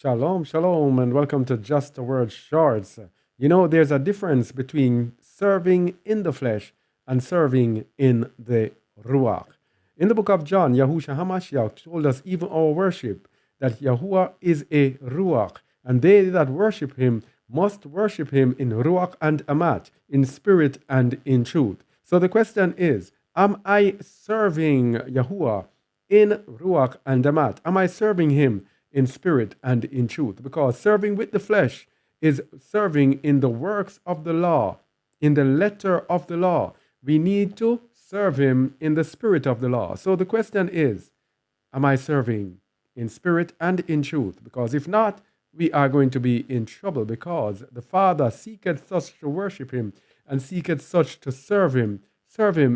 Shalom, shalom, and welcome to Just a Word Shorts. You know, there's a difference between serving in the flesh and serving in the Ruach. In the book of John, Yahusha HaMashiach told us even our worship that Yahuwah is a Ruach, and they that worship him must worship him in Ruach and emet, in spirit and in truth. So the question is, am I serving Yahuwah in Ruach and emet? Am I serving him in spirit and in truth? Because serving with the flesh is serving in the works of the law, in the letter of the law. We need to serve him in the spirit of the law. So the question is, am I serving in spirit and in truth? Because if not, we are going to be in trouble, because the Father seeketh such to worship him and seeketh such to serve him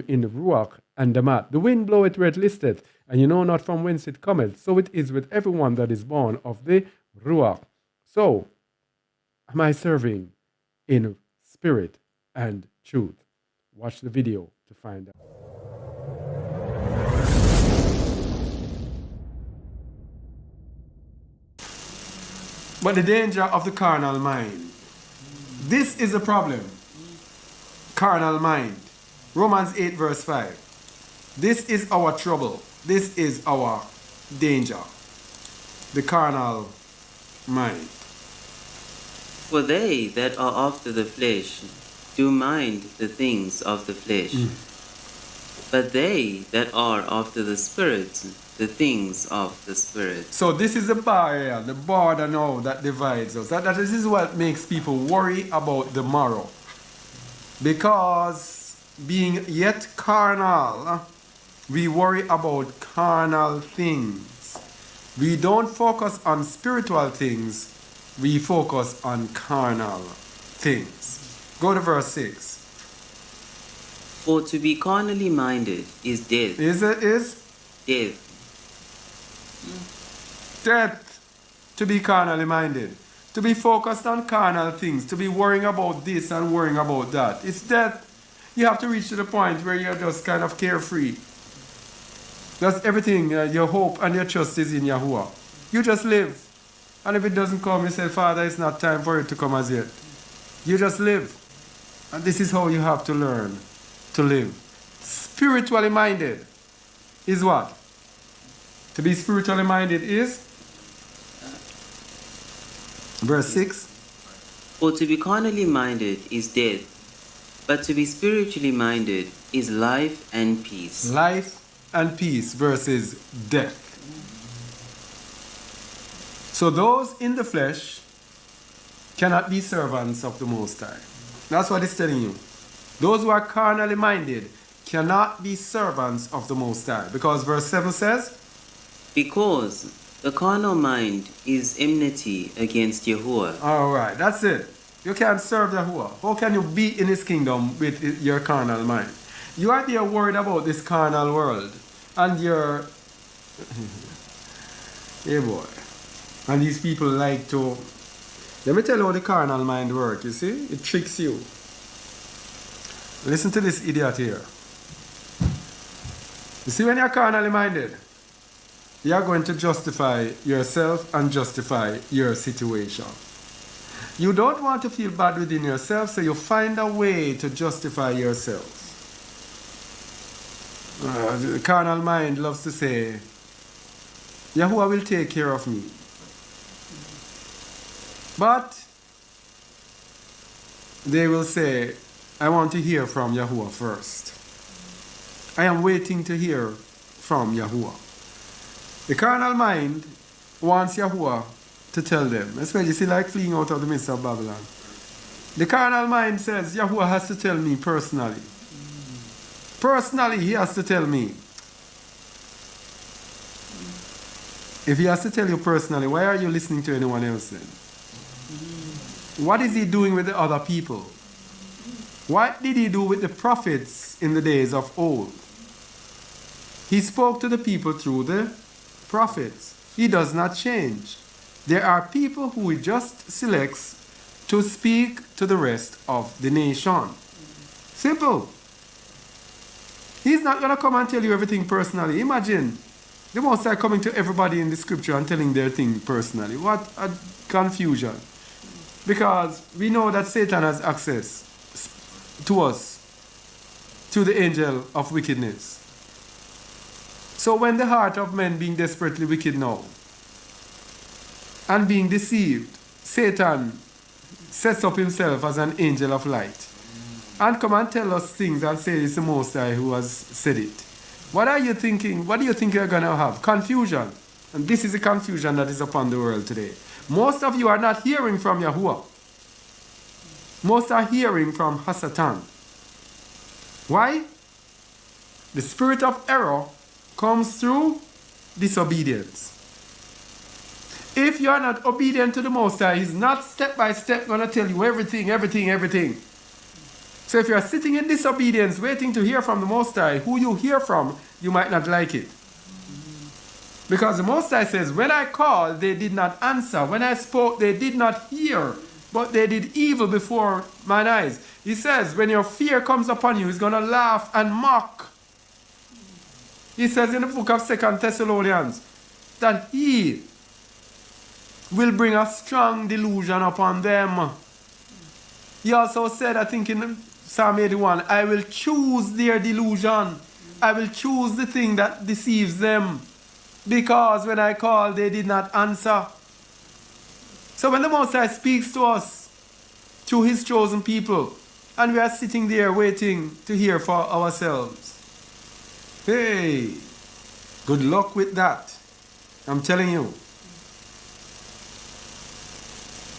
in Ruach and emet. The wind bloweth where it listeth, and you know not from whence it cometh. So it is with everyone that is born of the Ruach. So, am I serving in spirit and truth? Watch the video to find out. But the danger of the carnal mind. This is a problem. Carnal mind. Romans 8 verse 5. This is our trouble. This is our danger. The carnal mind. For they that are after the flesh do mind the things of the flesh, but they that are after the Spirit, the things of the Spirit. So this is the barrier, the border now that divides us. That this is what makes people worry about the morrow. Because being yet carnal, we worry about carnal things. We don't focus on spiritual things. We focus on carnal things. Go to verse 6. For to be carnally minded is death. Is Death. death to be carnally minded. To be focused on carnal things. To be worrying about this and worrying about that. It's death. You have to reach to the point where you're just kind of carefree. That's everything. Your hope and your trust is in Yahuwah. You just live. And if it doesn't come, you say, Father, it's not time for it to come as yet. You just live. And this is how you have to learn to live. Spiritually minded is what? To be spiritually minded is? Verse 6. For to be carnally minded is death, but to be spiritually minded is life and peace. Life and peace versus death. So those in the flesh cannot be servants of the Most High. That's what it's telling you. Those who are carnally minded cannot be servants of the Most High. Because verse 7 says, Because the carnal mind is enmity against Yahuwah. Alright, that's it. You can't serve Yahuwah. How can you be in his kingdom with your carnal mind? You are there worried about this carnal world. And you're... Hey boy. And these people like to... Let me tell you how the carnal mind works, you see? It tricks you. Listen to this idiot here. You see, when you're carnally minded, you're going to justify yourself and justify your situation. You don't want to feel bad within yourself, so you find a way to justify yourself. The carnal mind loves to say, Yahuwah will take care of me. But they will say, I want to hear from Yahuwah first. I am waiting to hear from Yahuwah. The carnal mind wants Yahuwah to tell them, especially like fleeing out of the midst of Babylon. The carnal mind says, Yahuwah has to tell me personally. Personally, he has to tell me. If he has to tell you personally, why are you listening to anyone else then? What is he doing with the other people? What did he do with the prophets in the days of old? He spoke to the people through the prophets. He does not change. There are people who he just selects to speak to the rest of the nation. Simple. He's not going to come and tell you everything personally. Imagine The Most High coming to everybody in the scripture and telling their thing personally. What a confusion. Because we know that Satan has access to us, to the angel of wickedness. So when the heart of men being desperately wicked now, and being deceived, Satan sets up himself as an angel of light. And come and tell us things and say it's the Most High who has said it. What are you thinking? What do you think you're going to have? Confusion. And this is the confusion that is upon the world today. Most of you are not hearing from Yahuwah. Most are hearing from Hasatan. Why? The spirit of error comes through disobedience. If you are not obedient to the Most High, He's not step by step going to tell you everything. So if you are sitting in disobedience, waiting to hear from the Most High, who you hear from, you might not like it. Because the Most High says, when I called, they did not answer. When I spoke, they did not hear. But they did evil before mine eyes. He says, when your fear comes upon you, He's going to laugh and mock. He says in the book of 2 Thessalonians that He will bring a strong delusion upon them. He also said, I think in Psalm 81, I will choose their delusion. I will choose the thing that deceives them. Because when I called, they did not answer. So when the Most High speaks to us through His chosen people, and we are sitting there waiting to hear for ourselves, hey, good luck with that. I'm telling you.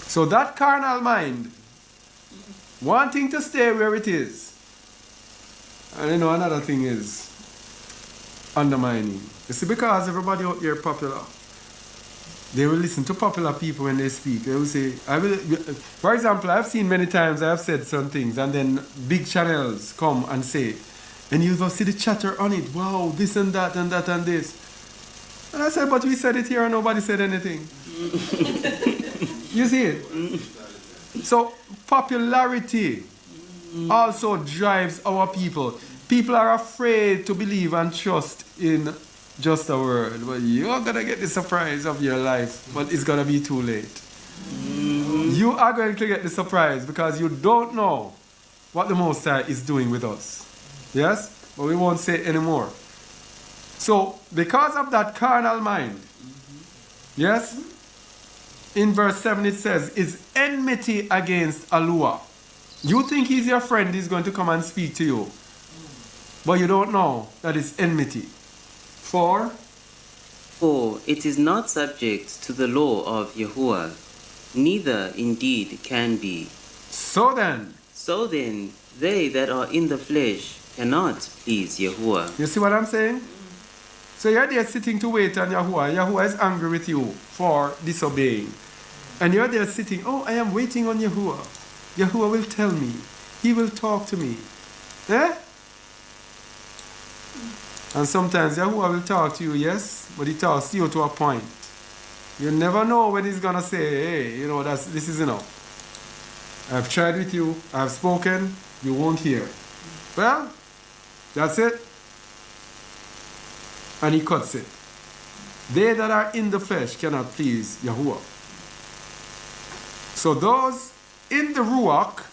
So that carnal mind, wanting to stay where it is. And you know, another thing is undermining. You see, because everybody out there popular, they will listen to popular people when they speak. They will say, for example, I've seen many times I have said some things and then big channels come and say, and you will see the chatter on it. Wow, this and that and that and this. And I said, but we said it here and nobody said anything. You see it? So popularity also drives our people. People are afraid to believe and trust in just a word. Well, you're going to get the surprise of your life, but it's going to be too late. You are going to get the surprise because you don't know what the Most High is doing with us. Yes? But we won't say anymore. So, because of that carnal mind, yes? In verse 7 it says, is enmity against YAHUAH. You think he's your friend, he's going to come and speak to you. But you don't know that it's enmity. For it is not subject to the law of Yahuwah, neither indeed can be. So then, they that are in the flesh cannot please Yahuwah. You see what I'm saying? So you're there sitting to wait on Yahuwah. Yahuwah is angry with you for disobeying. And you're there sitting, oh, I am waiting on Yahuwah. Yahuwah will tell me. He will talk to me. Eh? And sometimes Yahuwah will talk to you, yes, but He talks to you to a point. You never know when He's going to say, hey, you know, this is enough. I've tried with you, I've spoken, you won't hear. Well, that's it. And He cuts it. They that are in the flesh cannot please Yahuwah. So those in the Ruach,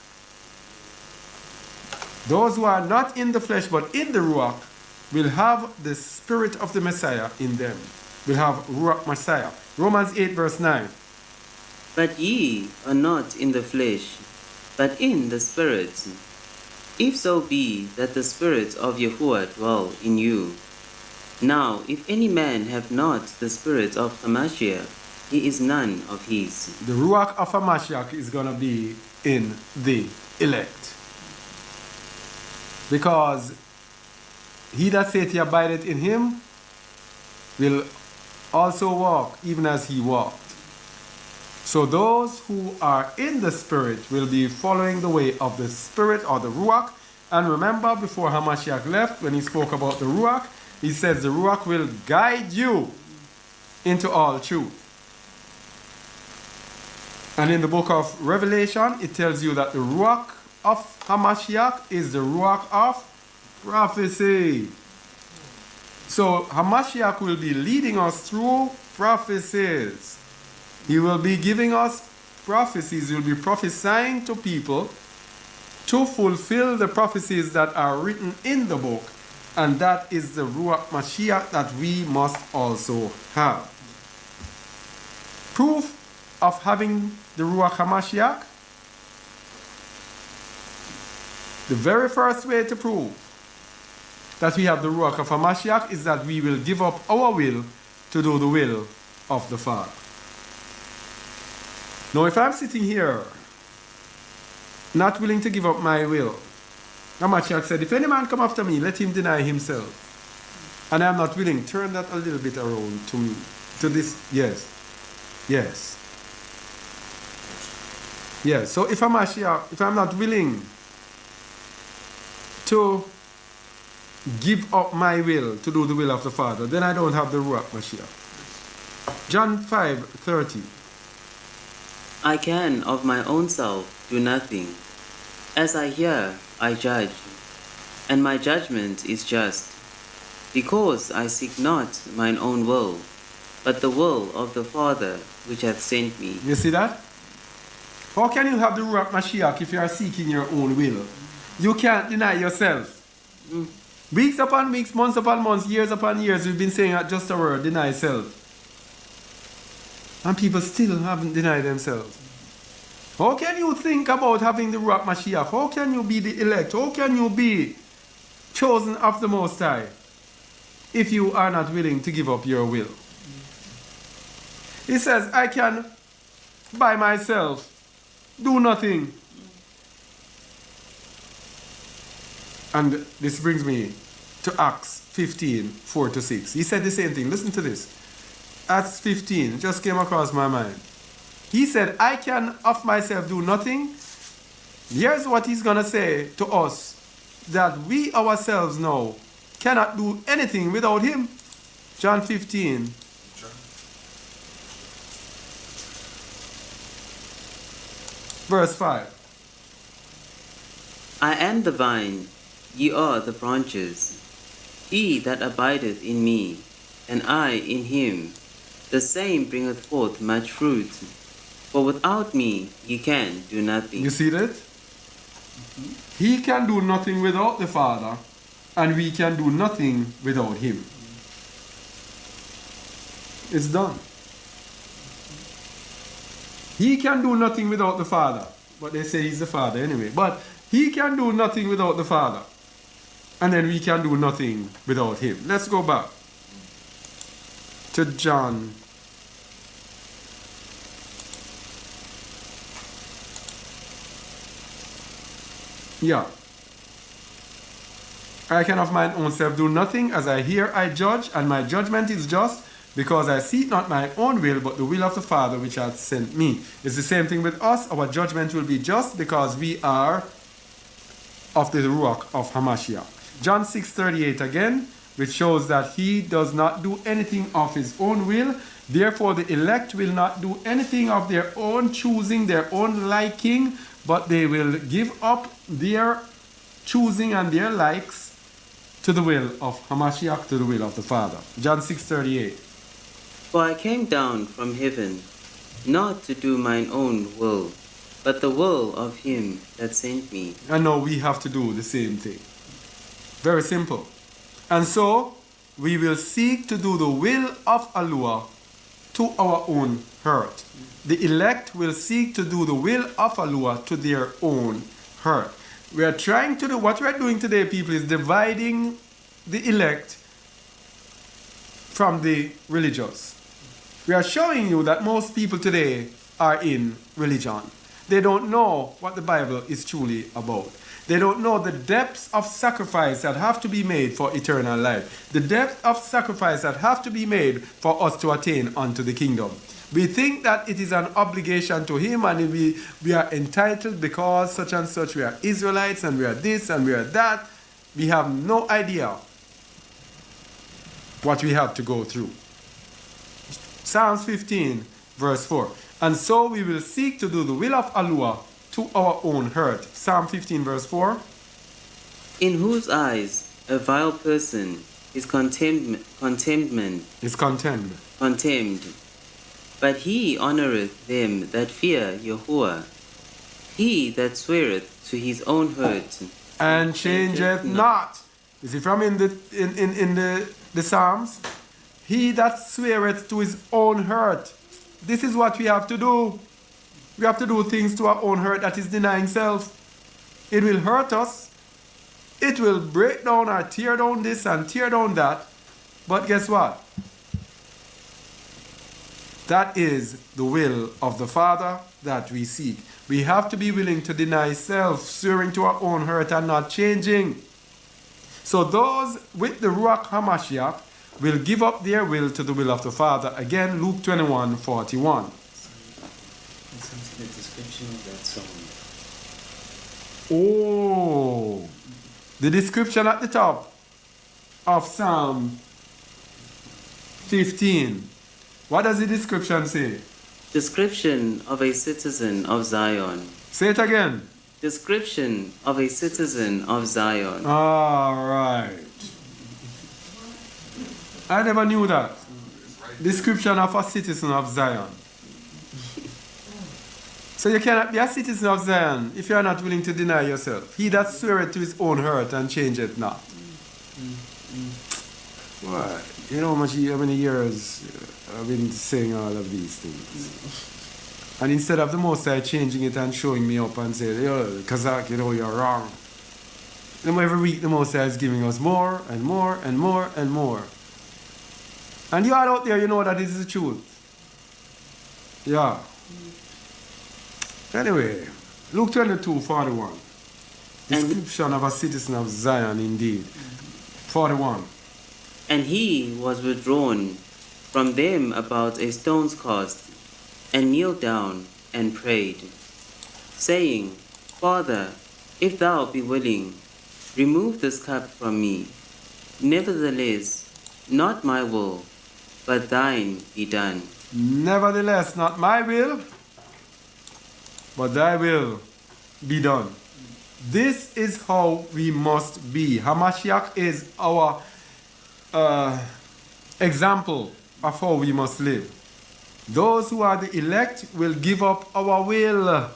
those who are not in the flesh but in the Ruach, will have the spirit of the Messiah in them. Will have Ruach Messiah. Romans 8 verse 9. But ye are not in the flesh, but in the Spirit. If so be that the Spirit of Yahuwah dwell in you. Now, if any man have not the Spirit of Hamashiach, he is none of his. The Ruach of Hamashiach is going to be in the elect. Because he that saith he abideth in him will also walk even as he walked. So those who are in the Spirit will be following the way of the Spirit or the Ruach. And remember, before Hamashiach left, when he spoke about the Ruach, he says the Ruach will guide you into all truth. And in the book of Revelation, it tells you that the Ruach of Hamashiach is the Ruach of prophecy. So Hamashiach will be leading us through prophecies. He will be giving us prophecies. He will be prophesying to people to fulfill the prophecies that are written in the book. And that is the Ruach Mashiach that we must also have. Proof of having the Ruach HaMashiach. The very first way to prove that we have the Ruach of HaMashiach is that we will give up our will to do the will of the Father. Now, if I'm sitting here not willing to give up my will, HaMashiach said, if any man come after me, let him deny himself. And I'm not willing, turn that a little bit around to me. To this, yes. Yes. Yes. So if HaMashiach, if I'm not willing to give up my will to do the will of the Father, then I don't have the Ruach Mashiach. John 5:30. I can of my own self do nothing. As I hear, I judge, and my judgment is just, because I seek not mine own will, but the will of the Father which hath sent me. You see that? How can you have the Ruach Mashiach if you are seeking your own will? You can't deny yourself. Weeks upon weeks, months upon months, years upon years, we've been saying just a word, deny self. And people still haven't denied themselves. How can you think about having the Ruach Mashiach? How can you be the elect? How can you be chosen of the Most High if you are not willing to give up your will? He says, I can by myself do nothing. And this brings me to Acts 15:4-6. He said the same thing. Listen to this. Acts 15 just came across my mind. He said, I can of myself do nothing. Here's what he's going to say to us, that we ourselves now cannot do anything without him. John 15. Verse 5. I am the vine, ye are the branches. He that abideth in me, and I in him, the same bringeth forth much fruit. For without me ye can do nothing. You see that? He can do nothing without the Father, and we can do nothing without him. It's done. He can do nothing without the Father. But they say he's the Father anyway. But he can do nothing without the Father. And then we can do nothing without him. Let's go back to John. Yeah. I can of mine own self do nothing. As I hear, I judge, and my judgment is just, because I seek not my own will, but the will of the Father which hath sent me. It's the same thing with us. Our judgment will be just because we are of the Ruach of Hamashiach. John 6:38 again, which shows that he does not do anything of his own will. Therefore, the elect will not do anything of their own choosing, their own liking, but they will give up their choosing and their likes to the will of Hamashiach, to the will of the Father. John 6:38. For I came down from heaven, not to do mine own will, but the will of him that sent me. And now we have to do the same thing. Very simple. And so, we will seek to do the will of YAHUAH to our own hurt. The elect will seek to do the will of YAHUAH to their own hurt. We are trying to do, what we are doing today, people, is dividing the elect from the religious. We are showing you that most people today are in religion. They don't know what the Bible is truly about. They don't know the depths of sacrifice that have to be made for eternal life. The depth of sacrifice that have to be made for us to attain unto the kingdom. We think that it is an obligation to him, and we are entitled because such and such, we are Israelites and we are this and we are that. We have no idea what we have to go through. Psalms 15 verse 4. And so we will seek to do the will of YAHUAH to our own hurt. Psalm 15 verse 4. In whose eyes a vile person is contemned. Is contemned. But he honoureth them that fear Yahuwah. He that sweareth to his own hurt And changeth not. You see from in the Psalms? He that sweareth to his own hurt. This is what we have to do. We have to do things to our own hurt, that is denying self. It will hurt us. It will break down or tear down this and tear down that. But guess what? That is the will of the Father that we seek. We have to be willing to deny self, swearing to our own hurt and not changing. So those with the Ruach HaMashiach will give up their will to the will of the Father. Again, Luke 21:41. The description of that song. Oh, the description at the top of Psalm 15. What does the description say? Description of a citizen of Zion. Say it again. Description of a citizen of Zion. All right. I never knew that. Description of a citizen of Zion. So you cannot be a citizen of Zion if you are not willing to deny yourself. He that sweareth to his own hurt and changeth not. What? You know how many years I've been saying all of these things. And instead of the Most High changing it and showing me up and saying, yo, Kazakh, you know, you're wrong. Then every week the Most High is giving us more and more and more and more. And you all out there, you know that this is the truth. Yeah. Anyway, Luke 22:41. Description of a citizen of Zion indeed. 41. And he was withdrawn from them about a stone's cast, and kneeled down and prayed, saying, Father, if thou be willing, remove this cup from me. Nevertheless, not my will, but thine be done. Nevertheless, not my will, but thy will be done. This is how we must be. Hamashiach is our example of how we must live. Those who are the elect will give up our will.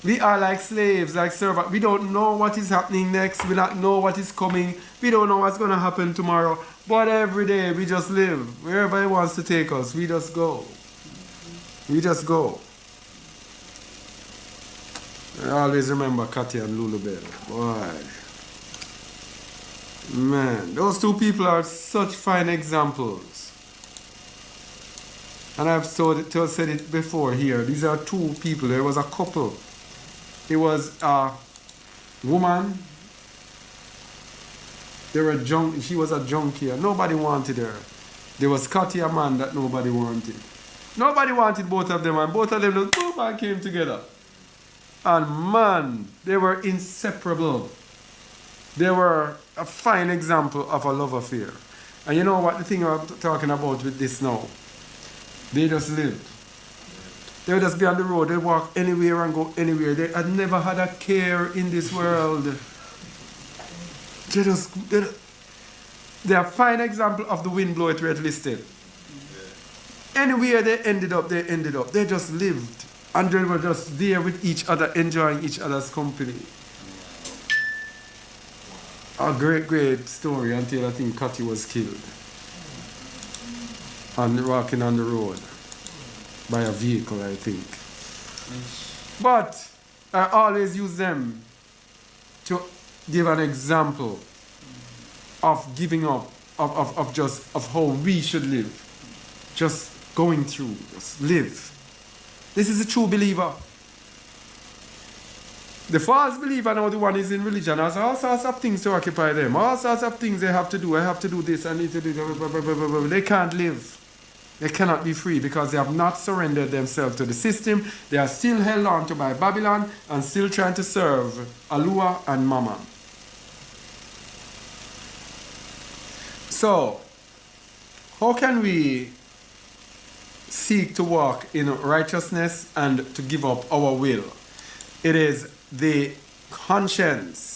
We are like slaves, like servants. We don't know what is happening next. We don't know what is coming. We don't know what's going to happen tomorrow. But every day we just live. Wherever He wants to take us, we just go. We just go. I always remember Katia and Lulubel. Boy. Man, those two people are such fine examples. And I've said it before here. These are two people. There was a couple. It was a woman. She was a junkie. Nobody wanted her. There was Katia, a man that nobody wanted. Nobody wanted both of them, and both of them just came together. And man, they were inseparable. They were a fine example of a love affair. And you know what the thing I'm talking about with this now? They just lived. They would just be on the road. They walk anywhere and go anywhere. They had never had a care in this world. They're a fine example of the wind blow it where it listed. Anywhere they ended up. They just lived. And they were just there with each other, enjoying each other's company. A great, great story until I think Kati was killed. And walking on the road by a vehicle, I think. But I always use them to give an example of giving up, of how we should live. Just going through, just live. This is a true believer. The false believer now, the one is in religion, has all sorts of things to occupy them. All sorts of things they have to do. I have to do this, I need to do that. They can't live. They cannot be free because they have not surrendered themselves to the system. They are still held on to by Babylon and still trying to serve Yahuwah and Mammon. So, how can we seek to walk in righteousness and to give up our will? It is the conscience